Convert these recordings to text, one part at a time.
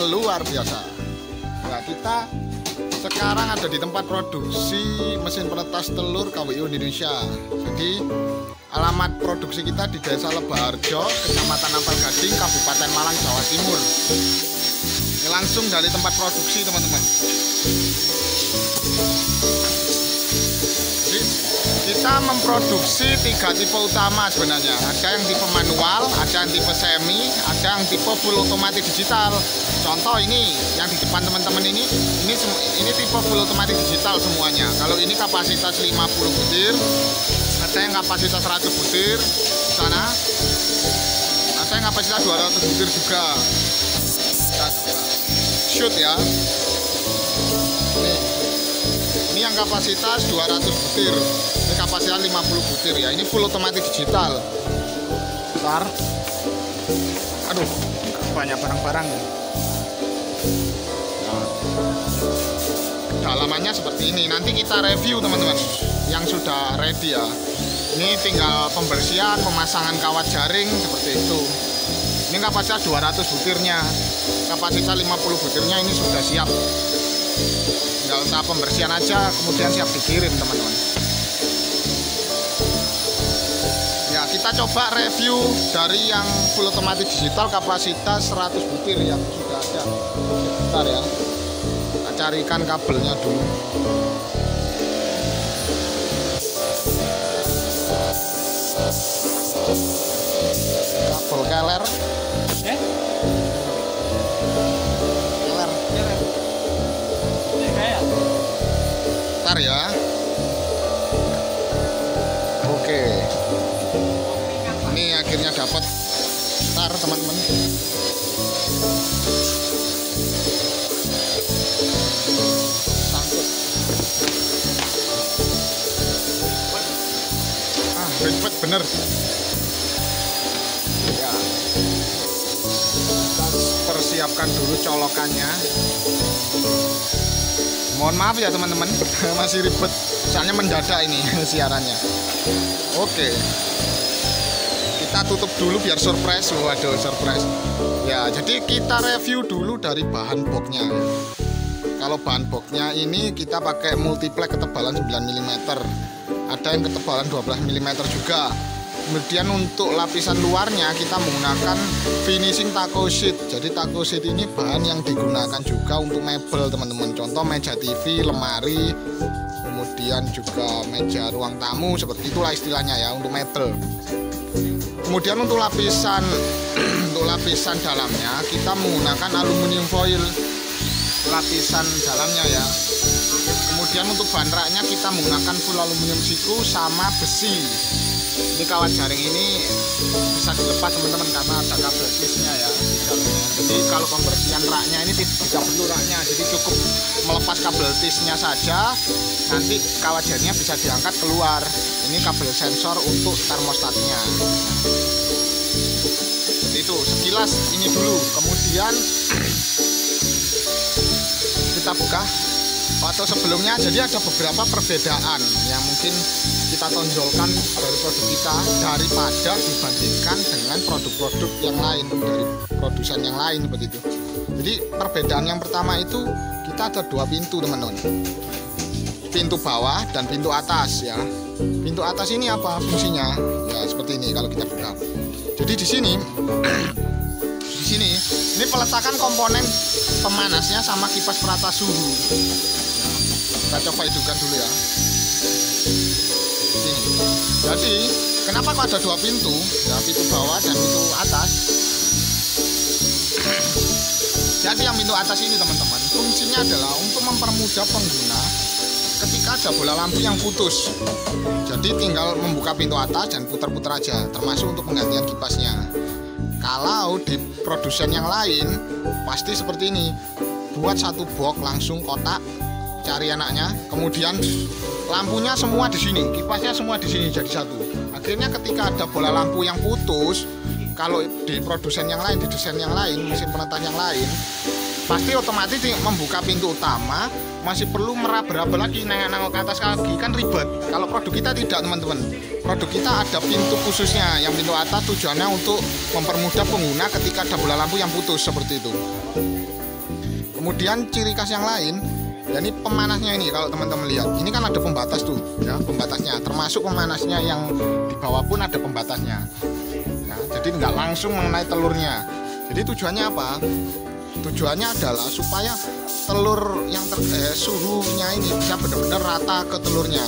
luar biasa. Nah, kita sekarang ada di tempat produksi mesin penetas telur KWU Indonesia. Jadi alamat produksi kita di Desa Lebaharjo, Kecamatan Ampel Gading, Kabupaten Malang, Jawa Timur. Ini langsung dari tempat produksi, teman-teman. Jadi kita memproduksi 3 tipe utama sebenarnya. Ada yang tipe manual, ada yang tipe semi, ada yang tipe full otomatis digital. Contoh ini yang di depan teman-teman ini tipe full otomatis digital semuanya. Kalau ini kapasitas 50 butir, ada yang kapasitas 100 butir di sana, ada yang kapasitas 200 butir juga. Shoot ya. Ini yang kapasitas 200 butir, ini kapasitas 50 butir ya. Ini full otomatis digital. Bentar. Aduh, banyak barang-barang. Nah, dalamannya seperti ini. Nanti kita review teman-teman yang sudah ready ya. Ini tinggal pembersihan, pemasangan kawat jaring seperti itu. Ini kapasitas 200 butirnya, kapasitas 50 butirnya ini sudah siap. Tinggal tahap pembersihan aja, kemudian siap dikirim teman-teman. Ya, kita coba review dari yang full otomatis digital kapasitas 100 butir yang sudah ada. Bentar ya, kita carikan kabelnya dulu. Kabel keler. Bentar ya. Oke. Ini akhirnya dapat. Bentar teman-teman. Sangkut. Ribet bener. Ya. Kita persiapkan dulu colokannya. Mohon maaf ya teman-teman, masih ribet, soalnya mendadak ini siarannya. Oke, kita tutup dulu biar surprise. Waduh, surprise. Ya, jadi kita review dulu dari bahan boxnya. Kalau bahan boxnya ini kita pakai multiplex ketebalan 9 mm, ada yang ketebalan 12 mm juga. Kemudian untuk lapisan luarnya kita menggunakan finishing taco sheet. Jadi taco sheet ini bahan yang digunakan juga untuk mebel teman-teman. Contoh meja TV, lemari, kemudian juga meja ruang tamu, seperti itulah istilahnya ya untuk mebel. Kemudian untuk lapisan dalamnya kita menggunakan aluminium foil lapisan dalamnya ya. Kemudian untuk bahan raknya kita menggunakan full aluminium siku sama besi. Ini kawat jaring ini bisa dilepas teman-teman karena ada kabel tisnya ya di dalamnya. Jadi kalau pembersihan raknya ini tidak perlu raknya, jadi cukup melepas kabel tisnya saja. Nanti kawat jaringnya bisa diangkat keluar. Ini kabel sensor untuk termostatnya. Jadi itu sekilas ini dulu. Kemudian kita buka. Atau sebelumnya, jadi ada beberapa perbedaan yang mungkin kita tonjolkan dari produk kita daripada dibandingkan dengan produk-produk yang lain dari produsen yang lain seperti itu. Jadi perbedaan yang pertama itu kita ada 2 pintu teman-teman, pintu bawah dan pintu atas ya. Pintu atas ini apa fungsinya? Ya seperti ini kalau kita buka. Jadi di sini ini peletakan komponen pemanasnya sama kipas peratas suhu. Kita coba hidupkan dulu ya. Sini. Jadi kenapa kok ada 2 pintu? Ya, pintu bawah dan pintu atas. Jadi yang pintu atas ini teman-teman, fungsinya adalah untuk mempermudah pengguna ketika ada bola lampu yang putus. Jadi tinggal membuka pintu atas dan putar-putar aja, termasuk untuk penggantian kipasnya. Kalau di produsen yang lain pasti seperti ini, buat satu box langsung kotak, cari anaknya, kemudian lampunya semua di sini, kipasnya semua di sini jadi satu. Akhirnya ketika ada bola lampu yang putus, kalau di produsen yang lain, di desain yang lain, mesin penetas yang lain, pasti otomatis membuka pintu utama, masih perlu meraba-raba lagi, nengok ke atas lagi, kan ribet. Kalau produk kita tidak teman-teman, produk kita ada pintu khususnya, yang pintu atas tujuannya untuk mempermudah pengguna ketika ada bola lampu yang putus seperti itu. Kemudian ciri khas yang lain, ya ini pemanasnya ini. Kalau teman-teman lihat, ini kan ada pembatas tuh, ya pembatasnya. Termasuk pemanasnya yang di bawah pun ada pembatasnya. Ya, jadi nggak langsung mengenai telurnya. Jadi tujuannya apa? Tujuannya adalah supaya telur yang suhunya ini bisa benar-benar rata ke telurnya.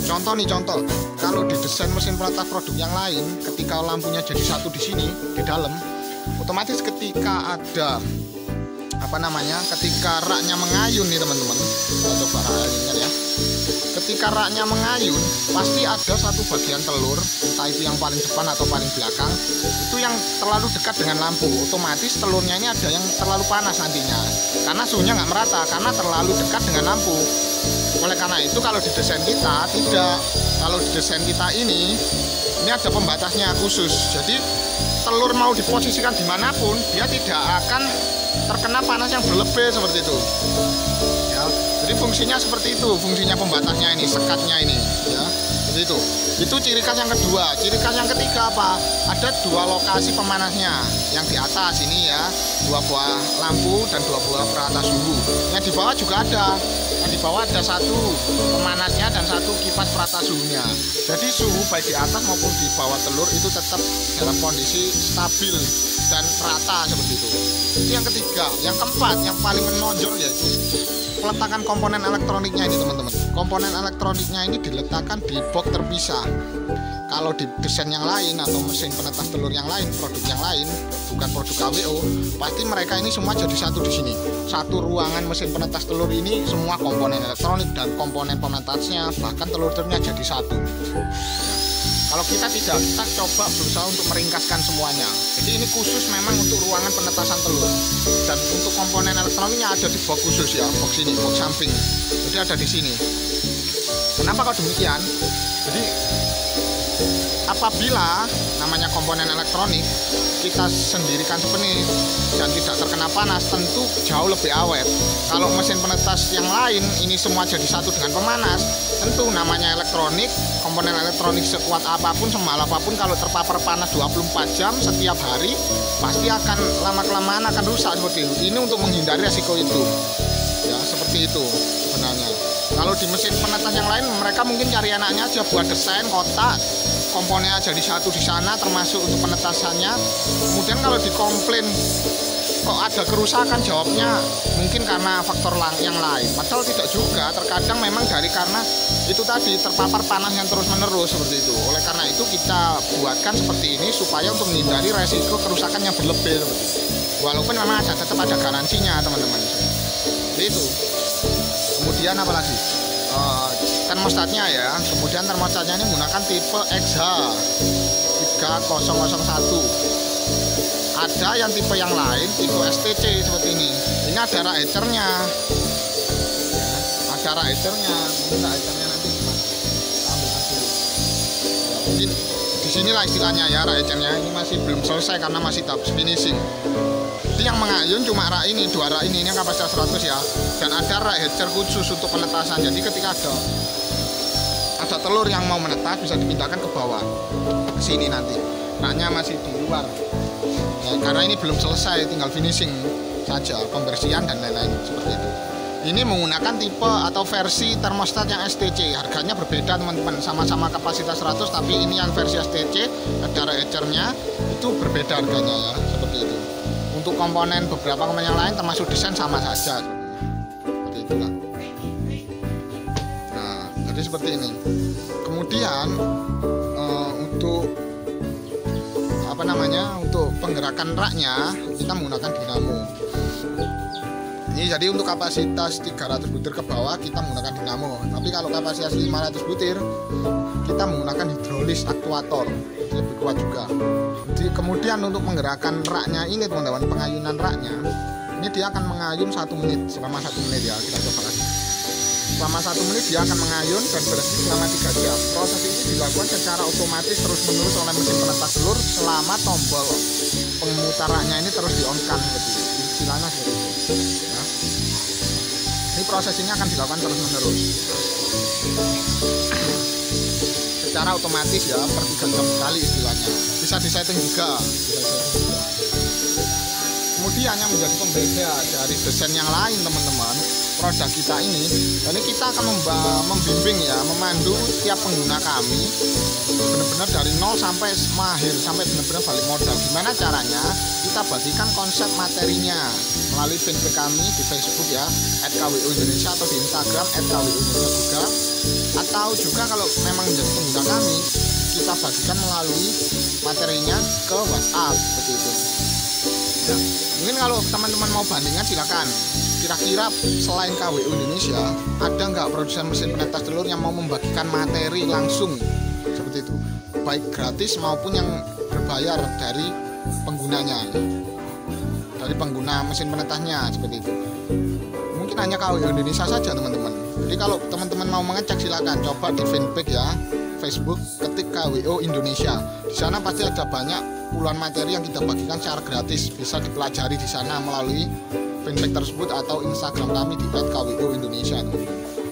Contoh nih, contoh kalau di desain mesin penetas produk yang lain, ketika lampunya jadi satu di sini di dalam, otomatis ketika ada ketika raknya mengayun nih teman-teman, kita coba raknya ya. Ketika raknya mengayun, pasti ada satu bagian telur, entah itu yang paling depan atau paling belakang, itu yang terlalu dekat dengan lampu. Otomatis telurnya ini ada yang terlalu panas nantinya, karena suhunya nggak merata, karena terlalu dekat dengan lampu. Oleh karena itu kalau di desain kita tidak, kalau di desain kita ini ada pembatasnya khusus. Jadi telur mau diposisikan dimanapun, dia tidak akan terkena panas yang berlebih seperti itu. Ya, jadi fungsinya seperti itu, fungsinya pembatasnya ini, sekatnya ini, ya, seperti itu. Itu ciri khas yang kedua. Ciri khas yang ketiga apa? Ada dua lokasi pemanasnya. Yang di atas ini ya, dua buah lampu dan dua buah peratas suhu. Yang di bawah juga ada. Yang di bawah ada satu pemanasnya dan satu kipas peratas suhunya. Jadi suhu baik di atas maupun di bawah telur itu tetap dalam kondisi stabil dan rata seperti itu. Itu yang ketiga. Yang keempat, yang paling menonjol yaitu peletakan komponen elektroniknya ini teman-teman. Komponen elektroniknya ini diletakkan di box terpisah. Kalau di desain yang lain atau mesin penetas telur yang lain, produk yang lain, bukan produk KWO, pasti mereka ini semua jadi satu di sini. Satu ruangan mesin penetas telur ini semua komponen elektronik dan komponen penetasnya, bahkan telur-telurnya jadi satu. Kalau kita tidak, kita coba berusaha untuk meringkaskan semuanya. Jadi ini khusus memang untuk ruangan penetasan telur. Dan untuk komponen elektroniknya ada di box khusus ya, box ini, box samping. Jadi ada di sini. Kenapa kok demikian? Jadi apabila namanya komponen elektronik kita sendirikan seperti ini dan tidak terkena panas, tentu jauh lebih awet. Kalau mesin penetas yang lain ini semua jadi satu dengan pemanas, tentu namanya elektronik, komponen elektronik sekuat apapun, semahal apapun, kalau terpapar panas 24 jam setiap hari, pasti akan lama-kelamaan akan rusak seperti itu. Ini untuk menghindari resiko itu. Ya, seperti itu sebenarnya. Kalau di mesin penetas yang lain, mereka mungkin cari enaknya aja buat desain kotak, komponennya jadi satu di sana, termasuk untuk penetasannya. Kemudian kalau dikomplain kok ada kerusakan, jawabnya mungkin karena faktor yang lain. Padahal tidak juga, terkadang memang karena itu tadi terpapar panas yang terus menerus seperti itu. Oleh karena itu kita buatkan seperti ini supaya untuk menghindari resiko kerusakan yang berlebih seperti itu. Walaupun memang tetap ada garansinya teman-teman. Seperti itu. Kemudian apa lagi? Termostatnya ya. Kemudian termostatnya ini menggunakan tipe XH3001. Ada yang tipe yang lain, tipe STC seperti ini. Ini ada raheternya. Ada raheternya. Mungkin raheternya nanti gimana? Ambilkan dulu. Mungkin disinilah istilahnya ya, raheternya ini masih belum selesai karena masih tahap finishing. Jadi yang mengayun cuma rak ini, dua rak ini yang kapasitas 100 ya. Dan ada rak header khusus untuk penetasan. Jadi ketika ada telur yang mau menetas bisa dipindahkan ke bawah, ke sini nanti. Raknya masih di luar. Ya, karena ini belum selesai, tinggal finishing saja, pembersihan dan lain-lain seperti itu. Ini menggunakan tipe atau versi termostat yang STC. Harganya berbeda teman-teman, sama-sama kapasitas 100, tapi ini yang versi STC, ada rak headernya, itu berbeda harganya ya, seperti itu. Untuk komponen beberapa komponen yang lain termasuk desain sama saja, seperti itulah. Nah, jadi seperti ini. Kemudian untuk untuk penggerakan raknya kita menggunakan dinamo. Ini jadi untuk kapasitas 300 butir ke bawah kita menggunakan dinamo. Tapi kalau kapasitas 500 butir kita menggunakan hidrolis aktuator, lebih kuat juga. Jadi kemudian untuk menggerakkan raknya ini teman-teman, pengayunan raknya ini dia akan mengayun 1 menit, selama 1 menit ya, kita coba lagi. Selama 1 menit dia akan mengayun dan berhenti selama 3 jam. Proses ini dilakukan secara otomatis terus menerus oleh mesin penetas telur selama tombol pemutarannya ini terus di-on-kan seperti itu. Istilahnya seperti itu. Ya. Ini proses ini akan dilakukan terus menerus. Secara otomatis ya, per 3 jam sekali istilahnya. Bisa disetting juga. hanya menjadi pembeda dari desain yang lain teman-teman. Produk kita ini kita akan membimbing ya, memandu tiap pengguna kami benar-benar dari nol sampai mahir, sampai benar-benar balik modal. Gimana caranya? Kita bagikan konsep materinya melalui fanpage kami di Facebook ya @KWU Indonesia, atau di Instagram @KWU Indonesia juga, atau juga kalau memang menjadi pengguna kami, kita bagikan melalui materinya ke WhatsApp seperti itu ya. Mungkin kalau teman-teman mau bandingan silakan. Kira-kira selain KWU Indonesia, ada nggak produsen mesin penetas telur yang mau membagikan materi langsung seperti itu, baik gratis maupun yang berbayar dari penggunanya ya, dari pengguna mesin penetasnya seperti itu. Mungkin hanya KWU Indonesia saja teman-teman. Jadi kalau teman-teman mau mengecek silakan coba di fanpage ya Facebook, ketik KWU Indonesia. Di sana pasti ada banyak puluhan materi yang kita bagikan secara gratis, bisa dipelajari di sana melalui fanpage tersebut atau Instagram kami di @KWU Indonesia.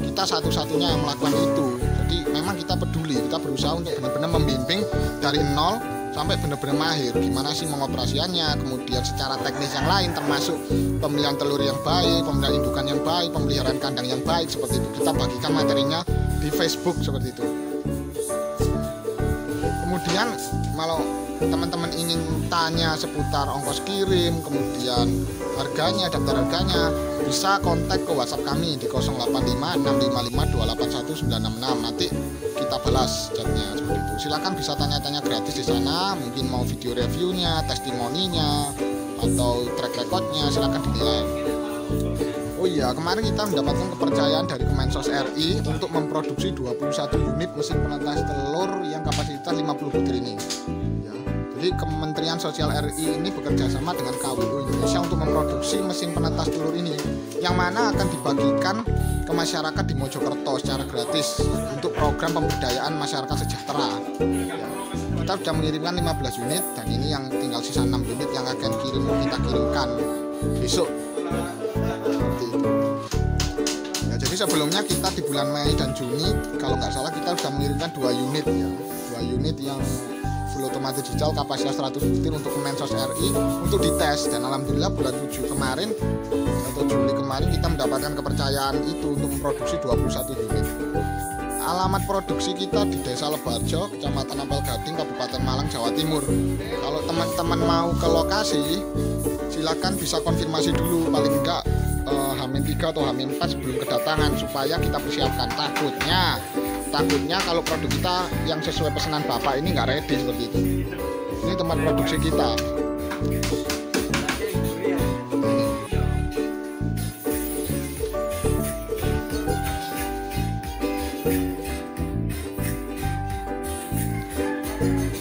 Kita satu-satunya yang melakukan itu. Jadi memang kita peduli, kita berusaha untuk benar-benar membimbing dari nol sampai benar-benar mahir. Gimana sih mengoperasiannya, kemudian secara teknis yang lain termasuk pemilihan telur yang baik, pemilihan indukan yang baik, pemeliharaan kandang yang baik seperti itu. Kita bagikan materinya di Facebook seperti itu. Kemudian kalau teman-teman ingin tanya seputar ongkos kirim, kemudian harganya, daftar harganya, bisa kontak ke WhatsApp kami di 085655281966. Nanti kita balas chatnya seperti itu. Silakan bisa tanya-tanya gratis di sana. Mungkin mau video reviewnya, testimoninya, atau track recordnya, silakan dinilai. Oh iya, kemarin kita mendapatkan kepercayaan dari Kemensos RI untuk memproduksi 21 unit mesin penetas telur yang kapasitas 50 butir ini. Ya, jadi Kementerian Sosial RI ini bekerja sama dengan KWU Indonesia untuk memproduksi mesin penetas telur ini, yang mana akan dibagikan ke masyarakat di Mojokerto secara gratis untuk program pemberdayaan masyarakat sejahtera. Ya, kita sudah mengirimkan 15 unit dan ini yang tinggal sisa 6 unit yang akan kita kirimkan besok. Ya, jadi sebelumnya kita di bulan Mei dan Juni kalau nggak salah kita sudah mengirimkan 2 unit ya, 2 unit yang full otomatis digital kapasitas 100 butir untuk Kemensos RI untuk dites, dan alhamdulillah bulan 7 kemarin atau Juli kemarin kita mendapatkan kepercayaan itu untuk memproduksi 21 unit. Alamat produksi kita di Desa Lebarjo, Kecamatan Ampel Gading, Kabupaten Malang, Jawa Timur. Kalau teman-teman mau ke lokasi, silakan bisa konfirmasi dulu paling enggak H-3 atau H-4 sebelum kedatangan supaya kita persiapkan. Takutnya kalau produk kita yang sesuai pesanan Bapak ini nggak ready seperti itu. Ini tempat produksi kita.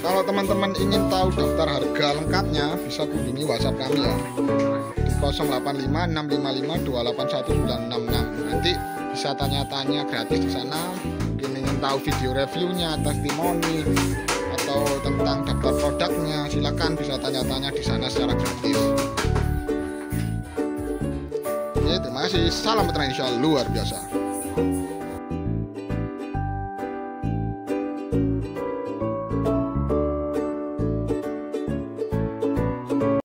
Kalau teman-teman ingin tahu daftar harga lengkapnya bisa hubungi WhatsApp kami ya di 085655281966. Nanti bisa tanya-tanya gratis di sana. Mungkin ingin tahu video reviewnya, testimoni, atau tentang daftar produknya, silakan bisa tanya-tanya di sana secara gratis. Oke, terima kasih. Salam peternak Indonesia luar biasa.